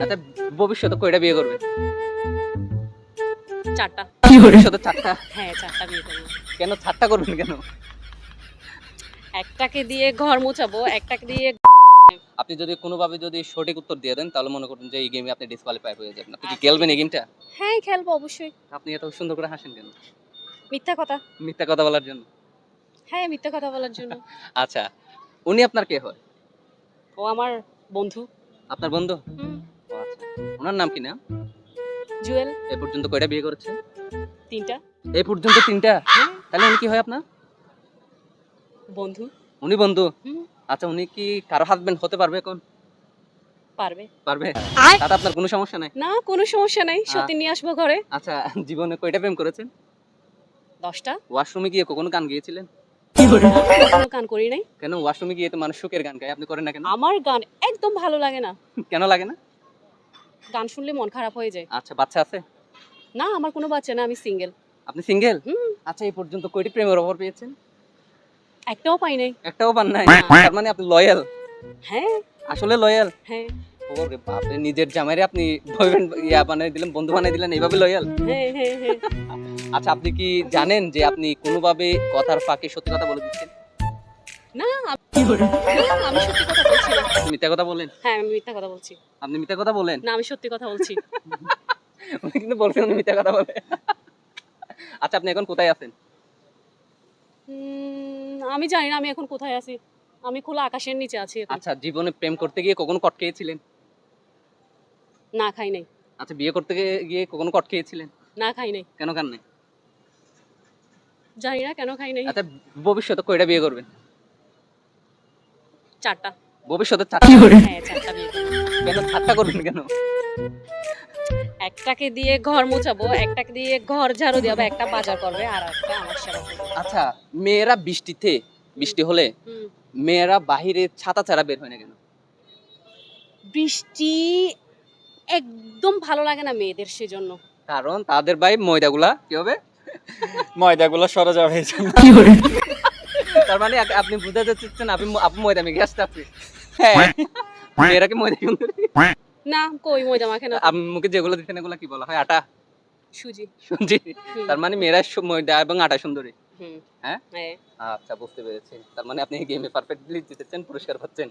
আচ্ছা, ভবিষ্যতে কয়টা বিয়ে করবেন? ৪ টা। ভবিষ্যতে ৪ টা? হ্যাঁ, ৪ টা বিয়ে করব। কেন ৪ টা করবেন কেন? একটাকে দিয়ে ঘর মুছাবো, একটাকে দিয়ে আপনি যদি কোনোভাবে যদি সঠিক উত্তর দিয়ে দেন তাহলে মনে করুন যে এই গেমে আপনি ডিসকোয়ালিফাই হয়ে যাবেন। আপনি কি আচ্ছা খেলবেন ঠিক এই আছে। গেমটা? হ্যাঁ, খেলবো অবশ্যই। আপনি এত সুন্দর করে হাসেন কেন? মিথ্যা কথা। মিথ্যা কথা বলার জন্য? হ্যাঁ, মিথ্যা কথা বলার জন্য। আচ্ছা, উনি আপনার কে হয়? ও আমার বন্ধু। আপনার বন্ধু? হুম, ও আচ্ছা। উনার নাম কি নাম? জুয়েল। এ পর্যন্ত কয়টা বিয়ে করেছে? ৩ টা। এই পর্যন্ত ৩ টা? হ্যাঁ, তাহলে উনি কি হয় আপনার? বন্ধু। উনি বন্ধু? হুম, আচ্ছা, উনি কি কারো হাসব্যান্ড হতে পারবে এখন? পারবে। পারবে? তাতে আপনার কোনো সমস্যা নাই? না, কোনো সমস্যা নাই। সত্যি নিয়ে আসবো ঘরে। আচ্ছা, জীবনে কয়টা প্রেম করেছেন? ১০ টা। ওয়াশরুমে গিয়ে কখনো গান গেয়েছিলেন? না, কখনো গান করি নাই। কেন ওয়াশরুমে গিয়ে তো মানুষ সুখের গান গায়, আপনি করেন না কেন? আমার গান একদম ভালো লাগে না। কেন লাগে না? গান শুনলে মন খারাপ হয়ে যায়। আচ্ছা, বাচ্চা আছে? না, আমার কোনো বাচ্চা না, আমি সিঙ্গেল। আপনি সিঙ্গেল? হুম, আচ্ছা, এই পর্যন্ত কয়টি প্রেমের অফার পেয়েছেন? একটাও পাই নাই। একটাও পান নাই? না। তার মানে আপনি লয়াল? হ্যাঁ, আসলে লয়াল? হ্যাঁ, ওরে বাপরে! নিজের জামাইরে আপনি বয়ফ্রেন্ড বানাই দিলেন, বন্ধু বানাই দিলেন, এইভাবে লয়াল? হ্যাঁ, হ্যাঁ, হ্যাঁ। আচ্ছা, আপনি কি জানেন যে আপনি কোনোভাবে কথার ফাঁকে সত্যি কথা বলে দিচ্ছেন? না, না, আমি সত্যি কথা বলছি না। আপনি মিথ্যা কথা বলেন? হ্যাঁ, আমি মিথ্যা কথা বলছি। আপনি মিথ্যা কথা বলেন? না, আমি সত্যি কথা বলছি। উনি কিন্তু বলছেন উনি মিথ্যা কথা বলে। আচ্ছা, আপনি এখন কোথায় আছেন? আমি জানি না আমি এখন কোথায় আছি। আমি খোলা আকাশের নিচে আছি এখন। আচ্ছা, জীবনে প্রেম করতে গিয়ে কখনো কট খেয়েছিলেন? না, খাই নাই। আচ্ছা, বিয়ে করতে গিয়ে কখনো কট খেয়েছিলেন? না, খাই নাই। কেন খান নাই? জানি না কেন খাই নাই। আচ্ছা, ভবিষ্যতে কয়টা বিয়ে করবেন? ৪ টা। ভবিষ্যতে ৪ টা? হ্যাঁ, ৪ টা বিয়ে করব। কেন ৪ টা করবেন কেন? একটাকে দিয়ে ঘর মুছাবো, একটাকে দিয়ে ঘর ঝাড়ু দিয়াবো, একটা বাজার করবে আর একটা আমার সেবা করবে। আচ্ছা, মেয়েরা বৃষ্টি হলে হুম। মেয়েরা বাহিরে ছাতা ছাড়া বের হয় না কেন? বৃষ্টি একদম ভালো লাগে না মেয়েদের সেজন্য। কারণ তাদের ভাই ময়দাগুলা কি হবে? ময়দাগুলো সরে যাবে এই জন্য। তার মানে আপনি বুঝাতে চাচ্ছেন আপু ময়দা মেখে আসতে আপনি? হ্যাঁ, মেয়েরা কি ময়দা সুন্দরী? না, কই ময়দা মাখে না তো। আপনি মুখে যেগুলো দিচ্ছেন এগুলো কি বলা হয়? আটা? সুজি। সুজি? হুম। তার মানে মেয়েরা ময়দা এবং আটা সুন্দরী? হুম। হ্যাঁ? হ্যাঁ। আচ্ছা, বুঝতে পেরেছি। তার মানে আপনি গেমে পারফেক্টলি জিতেছেন, পুরস্কার পাচ্ছেন।